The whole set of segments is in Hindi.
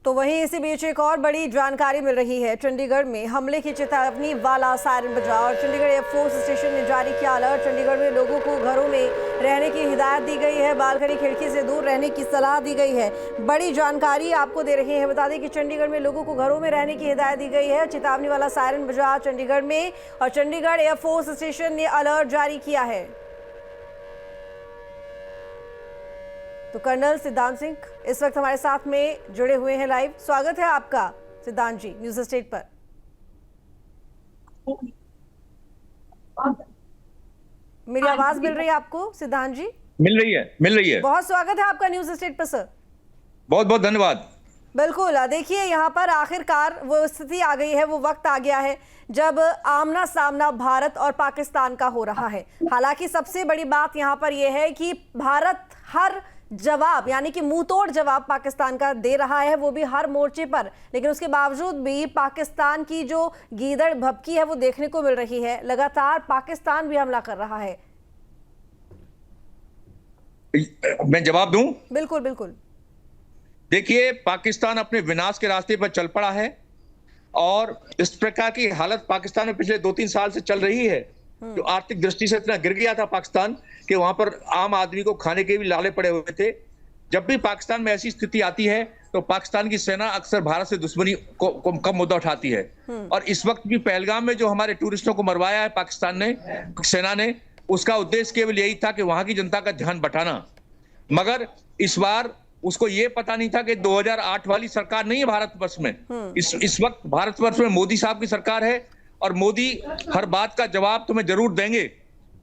तो वहीं इसी बीच एक और बड़ी जानकारी मिल रही है। चंडीगढ़ में हमले की चेतावनी वाला सायरन बजा और चंडीगढ़ एयरफोर्स स्टेशन ने जारी किया अलर्ट। चंडीगढ़ में लोगों को घरों में रहने की हिदायत दी गई है, बालकनी खिड़की से दूर रहने की सलाह दी गई है। बड़ी जानकारी आपको दे रहे हैं। बता दें कि चंडीगढ़ में लोगों को घरों में रहने की हिदायत दी गई है। चेतावनी वाला सायरन बजा चंडीगढ़ में और चंडीगढ़ एयरफोर्स स्टेशन ने अलर्ट जारी किया है। तो कर्नल सिद्धांत सिंह इस वक्त हमारे साथ में जुड़े हुए हैं लाइव। स्वागत है आपका सिद्धांत जी न्यूज स्टेट पर। मेरी आवाज मिल रही है आपको सिद्धांत जी? मिल रही है। बहुत स्वागत है आपका न्यूज स्टेट पर सर। बहुत बहुत धन्यवाद। बिल्कुल, देखिए यहाँ पर आखिरकार वो स्थिति आ गई है, वो वक्त आ गया है जब आमना सामना भारत और पाकिस्तान का हो रहा है। हालांकि सबसे बड़ी बात यहाँ पर यह है कि भारत हर जवाब यानी कि मुंह तोड़ जवाब पाकिस्तान का दे रहा है, वो भी हर मोर्चे पर। लेकिन उसके बावजूद भी पाकिस्तान की जो गीदड़ भभकी है वो देखने को मिल रही है। लगातार पाकिस्तान भी हमला कर रहा है। मैं जवाब दूं? बिल्कुल बिल्कुल। देखिए, पाकिस्तान अपने विनाश के रास्ते पर चल पड़ा है और इस प्रकार की हालत पाकिस्तान में पिछले 2-3 साल से चल रही है। जो आर्थिक दृष्टि से इतना गिर गया था पाकिस्तान कि वहां पर आम आदमी को खाने के भी लाले पड़े हुए थे। जब भी पाकिस्तान में ऐसी स्थिति आती है तो पाकिस्तान की सेना अक्सर भारत से दुश्मनी को कम मुद्दा उठाती है। और इस वक्त भी पहलगाम में जो हमारे टूरिस्टों को मरवाया है पाकिस्तान ने, सेना ने, उसका उद्देश्य केवल यही था कि वहां की जनता का ध्यान बटाना। मगर इस बार उसको ये पता नहीं था कि 2008 वाली सरकार नहीं है भारतवर्ष में। इस वक्त भारतवर्ष में मोदी साहब की सरकार है और मोदी हर बात का जवाब तुम्हें जरूर देंगे।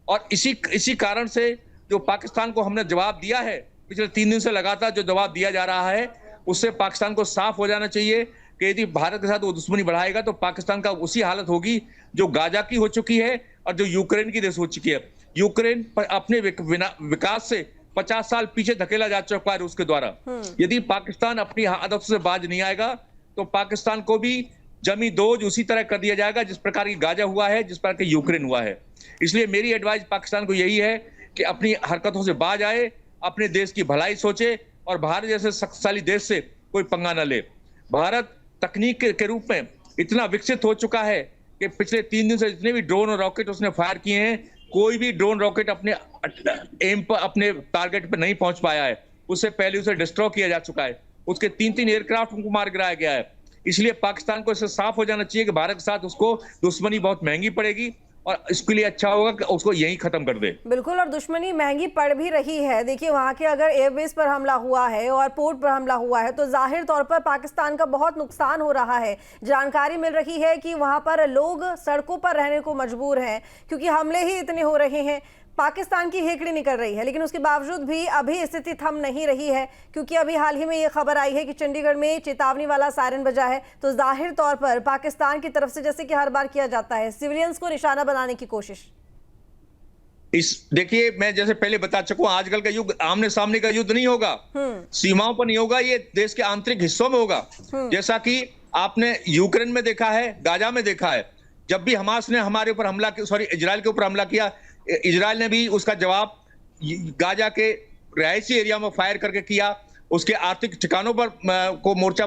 और इसी कारण से जो पाकिस्तान को हमने जवाब दिया है, पिछले 3 दिन से लगातार जो जवाब दिया जा रहा है, उससे पाकिस्तान को साफ हो जाना चाहिए कि यदि भारत के साथ वो दुश्मनी बढ़ाएगा तो पाकिस्तान का उसी हालत होगी जो गाजा की हो चुकी है और जो यूक्रेन की देश हो चुकी है। यूक्रेन अपने विकास से 50 साल पीछे धकेला जा चुका है रूस के द्वारा। यदि पाकिस्तान अपनी आदत से बाज नहीं आएगा तो पाकिस्तान को भी जमी दोज उसी तरह कर दिया जाएगा जिस प्रकार की गाजा हुआ है, जिस प्रकार की यूक्रेन हुआ है। इसलिए मेरी एडवाइस पाकिस्तान को यही है कि अपनी हरकतों से बाज आए, अपने देश की भलाई सोचे और भारत जैसे शक्तिशाली देश से कोई पंगा न ले। भारत तकनीक के रूप में इतना विकसित हो चुका है कि पिछले 3 दिन से जितने भी ड्रोन और रॉकेट उसने फायर किए हैं, कोई भी ड्रोन रॉकेट अपने एम पर, अपने टारगेट पर नहीं पहुंच पाया है। उससे पहले उसे डिस्ट्रॉय किया जा चुका है। उसके 3-3 एयरक्राफ्ट उनको मार गिराया गया है। इसलिए पाकिस्तान को इससे साफ हो जाना चाहिए कि भारत के साथ उसको दुश्मनी बहुत महंगी पड़ेगी और इसके लिए अच्छा होगा कि उसको यहीं खत्म कर दे। बिल्कुल, और दुश्मनी महंगी पड़ भी रही है। देखिए, वहां के अगर एयरबेस पर हमला हुआ है और पोर्ट पर हमला हुआ है तो जाहिर तौर पर पाकिस्तान का बहुत नुकसान हो रहा है। जानकारी मिल रही है कि वहां पर लोग सड़कों पर रहने को मजबूर हैं क्योंकि हमले ही इतने हो रहे हैं। पाकिस्तान की हेकड़ी निकल रही है, लेकिन उसके बावजूद भी अभी स्थिति थम नहीं रही है क्योंकि अभी हाल ही में ये खबर आई है कि चंडीगढ़ में चेतावनी वाला सायरन बजा है। तो जाहिर तौर पर पाकिस्तान की तरफ से, जैसे कि हर बार किया जाता है, सिविलियंस को निशाना बनाने की कोशिश। देखिए, मैं जैसे पहले बता चुका हूं, आजकल का युग आमने सामने का युद्ध नहीं होगा, सीमाओं पर नहीं होगा, ये देश के आंतरिक हिस्सों में होगा। जैसा कि आपने यूक्रेन में देखा है, गाजा में देखा है। जब भी हमास ने हमारे ऊपर हमला किया, सॉरी इजराइल के ऊपर हमला किया, इजराइल ने भी उसका जवाब गाजा के रिहायशी एरिया में फायर करके किया। उसके आर्थिक ठिकानों पर को मोर्चा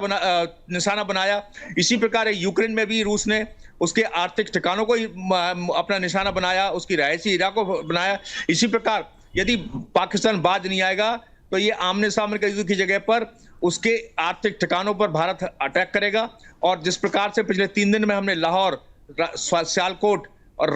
निशाना बनाया। इसी प्रकार यूक्रेन में भी रूस ने उसके आर्थिक ठिकानों को अपना निशाना बनाया, उसकी रिहायशी एरिया को बनाया। इसी प्रकार यदि पाकिस्तान बाज नहीं आएगा तो ये आमने सामने के युद्ध की जगह पर उसके आर्थिक ठिकानों पर भारत अटैक करेगा। और जिस प्रकार से पिछले 3 दिन में हमने लाहौर, सियालकोट और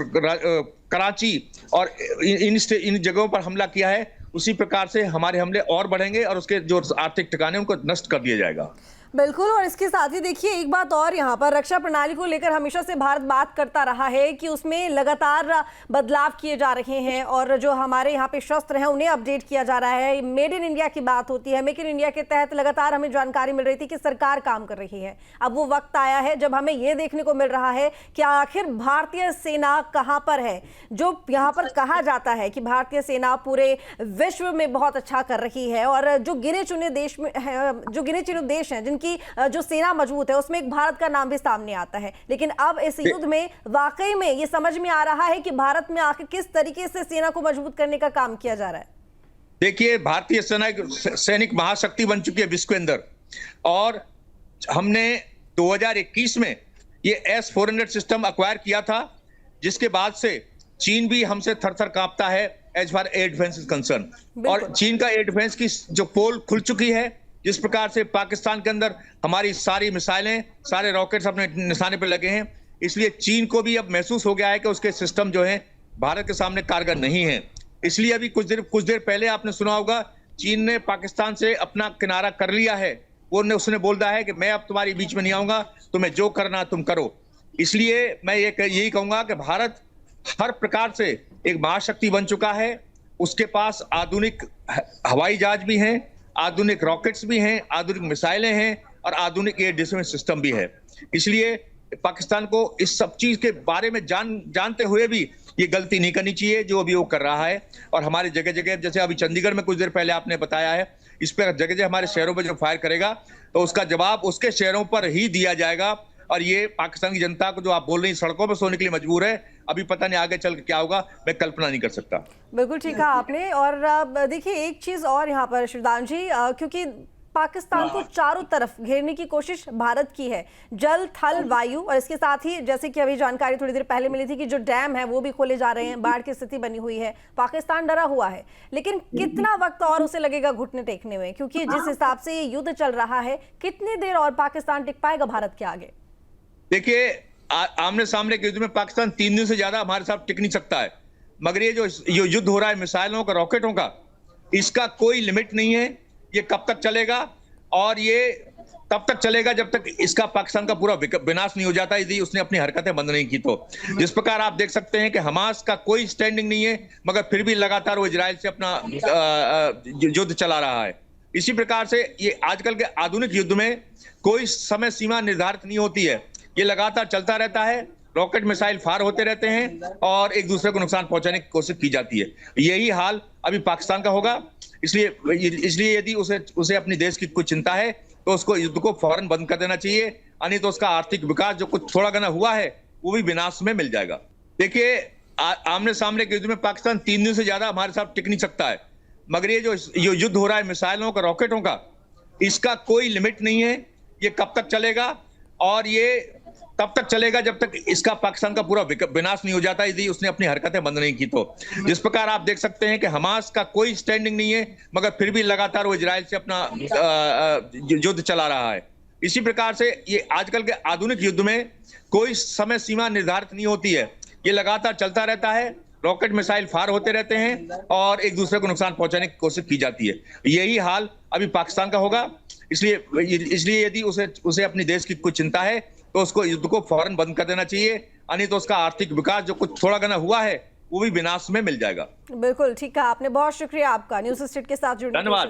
कराची और इन जगहों पर हमला किया है, उसी प्रकार से हमारे हमले और बढ़ेंगे और उसके जो आर्थिक ठिकाने उनको नष्ट कर दिया जाएगा। बिल्कुल, और इसके साथ ही देखिए एक बात और, यहाँ पर रक्षा प्रणाली को लेकर हमेशा से भारत बात करता रहा है कि उसमें लगातार बदलाव किए जा रहे हैं और जो हमारे यहाँ पे शस्त्र हैं उन्हें अपडेट किया जा रहा है। मेड इन इंडिया की बात होती है। मेक इन इंडिया के तहत लगातार हमें जानकारी मिल रही थी कि सरकार काम कर रही है। अब वो वक्त आया है जब हमें ये देखने को मिल रहा है कि आखिर भारतीय सेना कहाँ पर है। जो यहाँ पर कहा जाता है कि भारतीय सेना पूरे विश्व में बहुत अच्छा कर रही है और जो गिने चुने देश में है, जो गिने चुने देश हैं की जो सेना मजबूत है, उसमें एक भारत का नाम भी सामने आता है। लेकिन अब इस युद्ध में वाकई में ये समझ में आ रहा है कि भारत में आखिर किस तरीके से सेना को मजबूत करने का काम किया जा रहा है। देखिए, भारतीय सेना एक सैनिक महाशक्ति बन चुकी है विश्व के अंदर और हमने 2021 में ये S-400 सिस्टम एक्वायर किया था, जिसके बाद से चीन भी हमसे थर-थर कांपता है as far air defence is concern. और चीन का एयर डिफेंस की जो पोल खुल चुकी है, जिस प्रकार से पाकिस्तान के अंदर हमारी सारी मिसाइलें, सारे रॉकेट्स अपने निशाने पर लगे हैं, इसलिए चीन को भी अब महसूस हो गया है कि उसके सिस्टम जो है भारत के सामने कारगर नहीं है। इसलिए अभी कुछ देर पहले आपने सुना होगा, चीन ने पाकिस्तान से अपना किनारा कर लिया है। उसने बोला है कि मैं अब तुम्हारी बीच में नहीं आऊंगा, तुम्हें जो करना तुम करो। इसलिए मैं यही कहूंगा कि भारत हर प्रकार से एक महाशक्ति बन चुका है। उसके पास आधुनिक हवाई जहाज भी हैं, आधुनिक रॉकेट्स भी हैं, आधुनिक मिसाइलें हैं और आधुनिक एयर डिफेंस सिस्टम भी है। इसलिए पाकिस्तान को इस सब चीज के बारे में जानते हुए भी ये गलती नहीं करनी चाहिए जो अभी वो कर रहा है। और हमारी जगह जगह, जैसे अभी चंडीगढ़ में कुछ देर पहले आपने बताया है, इस पर जगह जगह हमारे शहरों पर जो फायर करेगा तो उसका जवाब उसके शहरों पर ही दिया जाएगा। और ये पाकिस्तान की जनता को जो आप बोल रही सड़कों पर सोने के लिए मजबूर है, अभी पता नहीं आगे चल के क्या होगा, मैं कल्पना नहीं कर सकता। बिल्कुल ठीक कहा आपने। और देखिए एक चीज और यहाँ पर शिवदान जी, क्योंकि पाकिस्तान को चारों तरफ घेरने की कोशिश भारत की है, जल थल वायु, और इसके साथ ही जैसे कि अभी जानकारी थोड़ी देर पहले मिली थी कि जो डैम है वो भी खोले जा रहे हैं, बाढ़ की स्थिति बनी हुई है, पाकिस्तान डरा हुआ है। लेकिन कितना वक्त और उसे लगेगा घुटने टेकने में, क्योंकि जिस हिसाब से ये युद्ध चल रहा है, कितनी देर और पाकिस्तान टिक पाएगा भारत के आगे? देखिए, आमने सामने के युद्ध में पाकिस्तान 3 दिन से ज्यादा हमारे साथ टिक नहीं सकता है। मगर ये जो युद्ध हो रहा है मिसाइलों का, रॉकेटों का, इसका कोई लिमिट नहीं है। ये कब तक चलेगा? और ये तब तक चलेगा जब तक इसका पाकिस्तान का पूरा विनाश नहीं हो जाता, यदि उसने अपनी हरकतें बंद नहीं की तो। जिस प्रकार आप देख सकते हैं कि हमास का कोई स्टैंडिंग नहीं है, मगर फिर भी लगातार वो इजराइल से अपना युद्ध चला रहा है। इसी प्रकार से ये आजकल के आधुनिक युद्ध में कोई समय सीमा निर्धारित नहीं होती है, ये लगातार चलता रहता है। रॉकेट मिसाइल फायर होते रहते हैं और एक दूसरे को नुकसान पहुंचाने की कोशिश की जाती है। यही हाल अभी पाकिस्तान का होगा। इसलिए यदि उसे अपनी देश की कुछ चिंता है तो उसको युद्ध को फौरन बंद कर देना चाहिए, यानी तो उसका आर्थिक विकास जो कुछ थोड़ा घना हुआ है वो भी विनाश में मिल जाएगा। देखिए, आमने सामने के युद्ध में पाकिस्तान 3 दिन से ज्यादा हमारे साथ टिक नहीं सकता है। मगर ये जो युद्ध हो रहा है मिसाइलों का, रॉकेटों का, इसका कोई लिमिट नहीं है। ये कब तक चलेगा? और ये तब तक चलेगा जब तक इसका पाकिस्तान का पूरा विनाश नहीं हो जाता, यदि उसने अपनी हरकतें बंद नहीं की तो। जिस प्रकार आप देख सकते हैं कि हमास का कोई स्टैंडिंग नहीं है, मगर फिर भी लगातार वो इजराइल से अपना युद्ध चला रहा है। इसी प्रकार से ये आजकल के आधुनिक युद्ध में कोई समय सीमा निर्धारित नहीं होती है, ये लगातार चलता रहता है। रॉकेट मिसाइल फायर होते रहते हैं और एक दूसरे को नुकसान पहुंचाने की कोशिश की जाती है। यही हाल अभी पाकिस्तान का होगा। इसलिए यदि उसे अपनी देश की कुछ चिंता है तो उसको युद्ध को फौरन बंद कर देना चाहिए, यानी तो उसका आर्थिक विकास जो कुछ थोड़ा घना हुआ है वो भी विनाश में मिल जाएगा। बिल्कुल ठीक कहा आपने, बहुत शुक्रिया आपका न्यूज़ स्टेट के साथ जुड़ने के लिए। धन्यवाद।